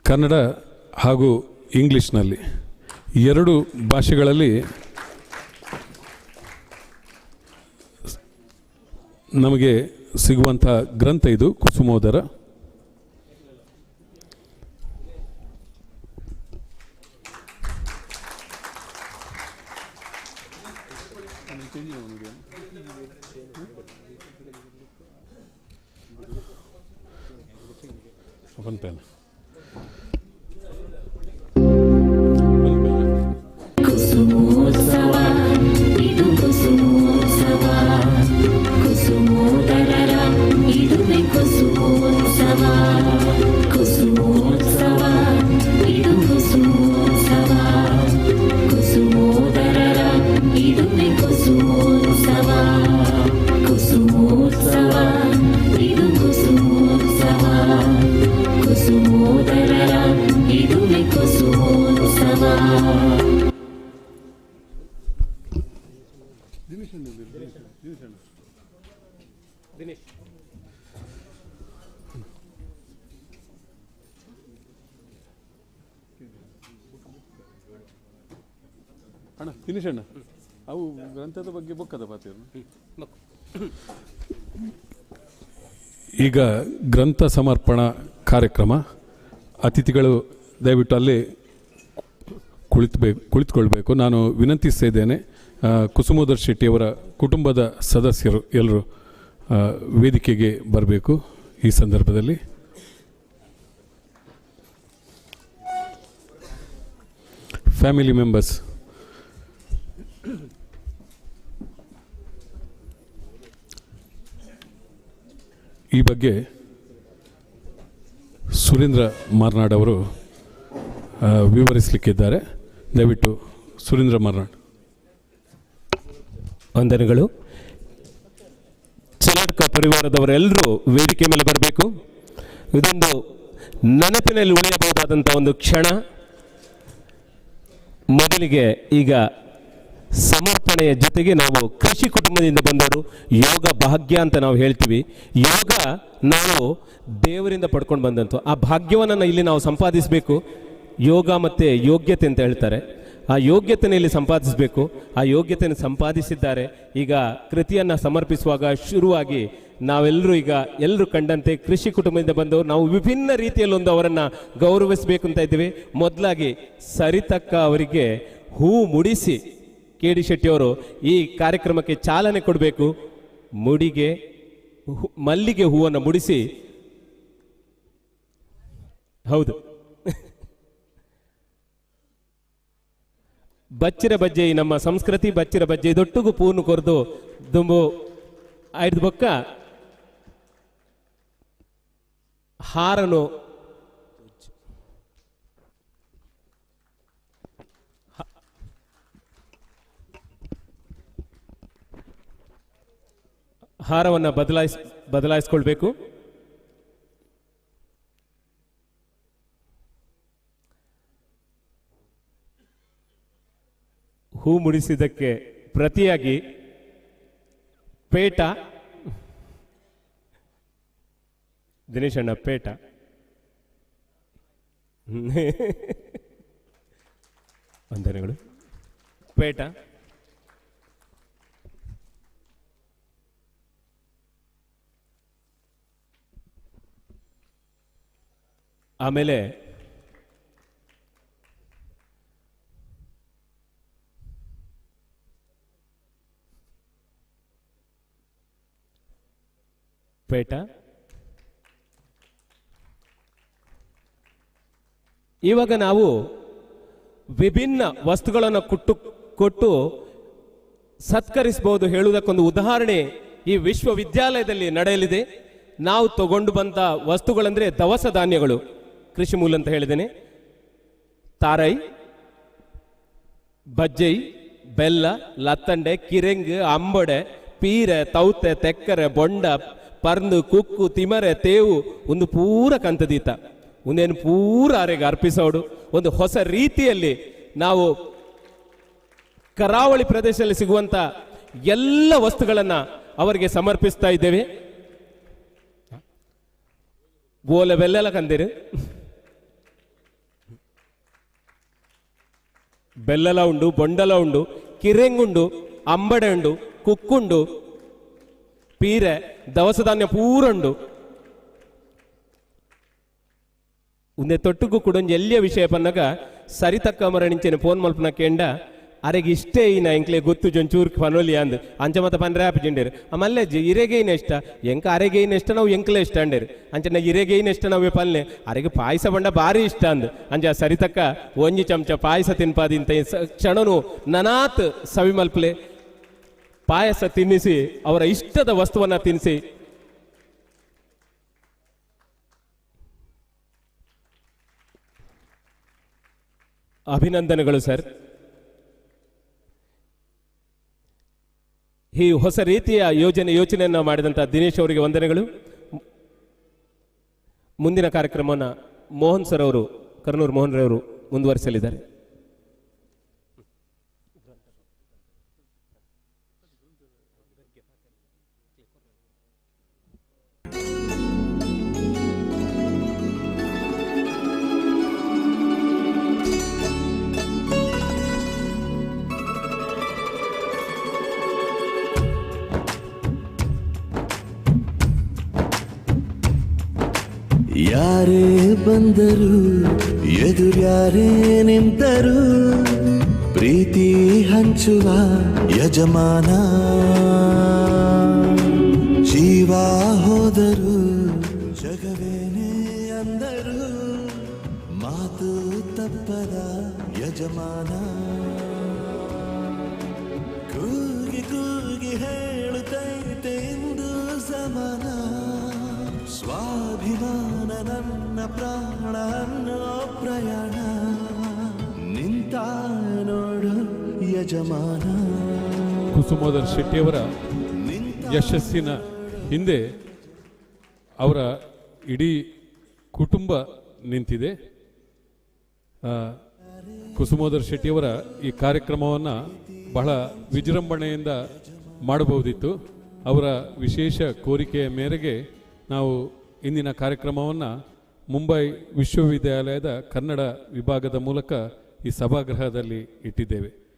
ಕನ್ನಡ ಹಾಗೂ ಇಂಗ್ಲೀಷ್ನಲ್ಲಿ 2 ಭಾಷೆಗಳಲ್ಲಿ ನಮಗೆ ಸಿಗುವಂಥ ಗ್ರಂಥ ಇದು ಕುಸುಮೋದರ. One pen. ಅಣ್ಣ ದಿನೇಶ್ ಅಣ್ಣ, ಅವು ಗ್ರಂಥದ ಬಗ್ಗೆ ಬುಕ್ಕದ ಪಾತ್ರ. ಈಗ ಗ್ರಂಥ ಸಮರ್ಪಣಾ ಕಾರ್ಯಕ್ರಮ. ಅತಿಥಿಗಳು ದಯವಿಟ್ಟು ಅಲ್ಲೇ ಕುಳಿತುಕೊಳ್ಬೇಕು. ನಾನು ವಿನಂತಿಸ್ತಾ ಇದ್ದೇನೆ, ಕುಸುಮೋದರ್ ಶೆಟ್ಟಿಯವರ ಕುಟುಂಬದ ಸದಸ್ಯರು ಎಲ್ಲರೂ ವೇದಿಕೆಗೆ ಬರಬೇಕು. ಈ ಸಂದರ್ಭದಲ್ಲಿ ಫ್ಯಾಮಿಲಿ ಮೆಂಬರ್ಸ್ ಈ ಬಗ್ಗೆ ಸುರೇಂದ್ರ ಮಾರ್ನಾಡ್ ಅವರು ವಿವರಿಸಲಿಕ್ಕಿದ್ದಾರೆ. ದಯವಿಟ್ಟು ಸುರೇಂದ್ರ ಮಾರ್ನಾಡ್. ವಂದನೆಗಳು. ಚಲಡ್ಕ ಪರಿವಾರದವರೆಲ್ಲರೂ ವೇದಿಕೆ ಮೇಲೆ ಬರಬೇಕು. ಇದೊಂದು ನೆನಪಿನಲ್ಲಿ ಉಳಿಯಬಹುದಾದಂಥ ಒಂದು ಕ್ಷಣ. ಮೊದಲಿಗೆ ಈಗ ಸಮರ್ಪಣೆಯ ಜೊತೆಗೆ ನಾವು ಕೃಷಿ ಕುಟುಂಬದಿಂದ ಬಂದವರು, ಯೋಗ ಭಾಗ್ಯ ಅಂತ ನಾವು ಹೇಳ್ತೀವಿ. ಯೋಗ ನಾವು ದೇವರಿಂದ ಪಡ್ಕೊಂಡು ಬಂದಂತು. ಆ ಭಾಗ್ಯವನ್ನು ಇಲ್ಲಿ ನಾವು ಸಂಪಾದಿಸಬೇಕು. ಯೋಗ ಮತ್ತು ಯೋಗ್ಯತೆ ಅಂತ ಹೇಳ್ತಾರೆ. ಆ ಯೋಗ್ಯತೆಯನ್ನು ಇಲ್ಲಿ ಸಂಪಾದಿಸಬೇಕು. ಆ ಯೋಗ್ಯತೆಯನ್ನು ಸಂಪಾದಿಸಿದ್ದಾರೆ. ಈಗ ಕೃತಿಯನ್ನು ಸಮರ್ಪಿಸುವಾಗ ಶುರುವಾಗಿ ನಾವೆಲ್ಲರೂ ಈಗ ಎಲ್ಲರೂ ಕಂಡಂತೆ ಕೃಷಿ ಕುಟುಂಬದಿಂದ ಬಂದವರು ನಾವು ವಿಭಿನ್ನ ರೀತಿಯಲ್ಲಿ ಒಂದು ಅವರನ್ನು ಗೌರವಿಸಬೇಕು ಅಂತ ಇದ್ದೀವಿ. ಮೊದಲಾಗಿ ಸರಿತಕ್ಕ ಅವರಿಗೆ ಹೂ ಮುಡಿಸಿ ಕೆ.ಡಿ. ಶೆಟ್ಟಿಯವರು ಈ ಕಾರ್ಯಕ್ರಮಕ್ಕೆ ಚಾಲನೆ ಕೊಡಬೇಕು. ಮುಡಿಗೆ ಮಲ್ಲಿಗೆ ಹೂವನ್ನು ಮುಡಿಸಿ, ಹೌದು, ಬಚ್ಚಿರ ಬಜ್ಜೆ ನಮ್ಮ ಸಂಸ್ಕೃತಿ ಬಚ್ಚಿರ ಬಜ್ಜೆ ಇದೊಟ್ಟಿಗೂ ಪೂರ್ಣ ಕೊರ್ದು ದುಂಬು ಐದು ಬೊಕ್ಕ ಹಾರನು ಹಾರವನ್ನು ಬದಲಾಯಿಸ್ಕೊಳ್ಬೇಕು. ಹೂ ಮುಡಿಸಿದ್ದಕ್ಕೆ ಪ್ರತಿಯಾಗಿ ಪೇಟ, ದಿನೇಶ್ ಅಣ್ಣ ಪೇಟ, ವಂದನೆಗಳು. ಪೇಟ, ಆಮೇಲೆ ಪೇಟ, ಇವಾಗ ನಾವು ವಿಭಿನ್ನ ವಸ್ತುಗಳನ್ನು ಕೊಟ್ಟು ಸತ್ಕರಿಸಬಹುದು. ಹೇಳುವುದಕ್ಕೊಂದು ಉದಾಹರಣೆ ಈ ವಿಶ್ವವಿದ್ಯಾಲಯದಲ್ಲಿ ನಡೆಯಲಿದೆ. ನಾವು ತಗೊಂಡು ಬಂದ ವಸ್ತುಗಳಂದ್ರೆ ದವಸ ಧಾನ್ಯಗಳು, ಕೃಷಿ ಮೂಲ ಅಂತ ಹೇಳಿದ್ದೇನೆ. ತಾರೈ, ಬಜ್ಜೈ, ಬೆಲ್ಲ, ಲತ್ತಂಡೆ, ಕಿರೆಂಗ್, ಅಂಬಡೆ, ಪೀರೆ, ತೌತೆ, ತೆಕ್ಕರೆ, ಬೊಂಡ, ಪರ್ದು, ಕುಕ್ಕು, ತಿಮರೆ, ತೇವು ಒಂದು ಪೂರ ಕಂತದೀತ ಒಂದೇನು ಪೂರ ಆರೆಗೆ ಅರ್ಪಿಸೋಡು. ಒಂದು ಹೊಸ ರೀತಿಯಲ್ಲಿ ನಾವು ಕರಾವಳಿ ಪ್ರದೇಶದಲ್ಲಿ ಸಿಗುವಂತ ಎಲ್ಲ ವಸ್ತುಗಳನ್ನ ಅವರಿಗೆ ಸಮರ್ಪಿಸ್ತಾ ಇದ್ದೇವೆ. ಗೋಲೆ ಬೆಲ್ಲೆಲ್ಲ ಕಂದಿರು ಬೆಲ್ಲಲ ಉಂಡು, ಬೊಂಡಲ ಉಂಡು, ಕಿರೆಂಗುಂಡು, ಅಂಬಡೆ ಉಂಡು, ಕುಕ್ಕುಂಡು, ಪೀರೆ, ದವಸ ಧಾನ್ಯ ಪೂರ ಉಂಡು. ಉಂದೆ ತೊಟ್ಟುಗು ಕೂಡ ಎಲ್ಲಿಯ ವಿಷಯ ಪನ್ನಗ ಸರಿತಕ್ಕ ಮರಣಿಂಚೆನ ಫೋನ್ ಮಲ್ಪನ ಕೇಂಡ ಅರೆಗೆ ಇಷ್ಟೇ ಈನ ಎಂಕ್ಲೆ ಗೊತ್ತು ಜೊಂಚೂರ್ ಪನೋಲಿ ಅಂದ್ ಅಂಚ ಮತ ಪನ್ರೆ ಆಪಿಜಿಂಡೇರು ಮಲ್ಲೆಜ್ಜಿ ಇರೆಗೈನ ಇಷ್ಟ ಎಂಕ ಅರೆಗೈನ ಇಷ್ಟ ನಾವು ಎಂಕ್ಲೆ ಇಷ್ಟ ಅಂಡೇರು ಅಂಚನ ಇರೆಗೈನ ಇಷ್ಟ ನಾವೇ ಪಲ್ಲೆ ಅರೆಗೆ ಪಾಯಸ ಬಂಡ ಭಾರಿ ಇಷ್ಟ ಅಂದ್ ಅಂಚ ಸರಿತಕ್ಕ ಒಂಜಿ ಚಮಚ ಪಾಯಸ ತಿನ್ಪಾದಿಂತ ಕ್ಷಣನು ನನಾತ್ ಸವಿ ಮಲ್ಪಲೆ ಪಾಯಸ ತಿನ್ನಿಸಿ ಅವರ ಇಷ್ಟದ ವಸ್ತುವನ್ನ ತಿನ್ನಿಸಿ ಅಭಿನಂದನೆಗಳು ಸರ್. ಈ ಹೊಸ ರೀತಿಯ ಯೋಚನೆಯನ್ನು ಮಾಡಿದಂಥ ದಿನೇಶ್ ಅವರಿಗೆ ವಂದನೆಗಳು. ಮುಂದಿನ ಕಾರ್ಯಕ್ರಮವನ್ನು ಮೋಹನ್ ಸರ್ ಅವರು, ಕರ್ನೂರು ಮೋಹನ್ ರವರು ಮುಂದುವರಿಸಲಿದ್ದಾರೆ. ಯಾರೇ ಬಂದರು ಎದುರ್ಯಾರೇ ನಿಂತರು ಪ್ರೀತಿ ಹಂಚುವ ಯಜಮಾನ, ಜೀವ ಹೋದರು ಜಗವೇನೇ ಅಂದರು ಮಾತು ತಪ್ಪದ ಯಜಮಾನ, ಕೂಗಿ ಕೂಗಿ ಹೇಳುತ್ತೈತೆ ಇಂದು ಸಮಾನ, ಸ್ವಾಭಿಮಾನ ನನ್ನ ಪ್ರಾಣ ಅನ್ನೋ ಪ್ರಯಾಣ, ನಿಂತ ನೋಡು ಯಜಮಾನ. ಕುಸುಮೋದರ್ ಶೆಟ್ಟಿಯವರ ಯಶಸ್ಸಿನ ಹಿಂದೆ ಅವರ ಇಡೀ ಕುಟುಂಬ ನಿಂತಿದೆ. ಕುಸುಮೋದರ್ ಶೆಟ್ಟಿಯವರ ಈ ಕಾರ್ಯಕ್ರಮವನ್ನು ಬಹಳ ವಿಜೃಂಭಣೆಯಿಂದ ಮಾಡಬಹುದಿತ್ತು. ಅವರ ವಿಶೇಷ ಕೋರಿಕೆಯ ಮೇರೆಗೆ ನಾವು ಇಂದಿನ ಕಾರ್ಯಕ್ರಮವನ್ನು ಮುಂಬೈ ವಿಶ್ವವಿದ್ಯಾಲಯದ ಕನ್ನಡ ವಿಭಾಗದ ಮೂಲಕ ಈ ಸಭಾಗೃಹದಲ್ಲಿ ಇಟ್ಟಿದ್ದೇವೆ.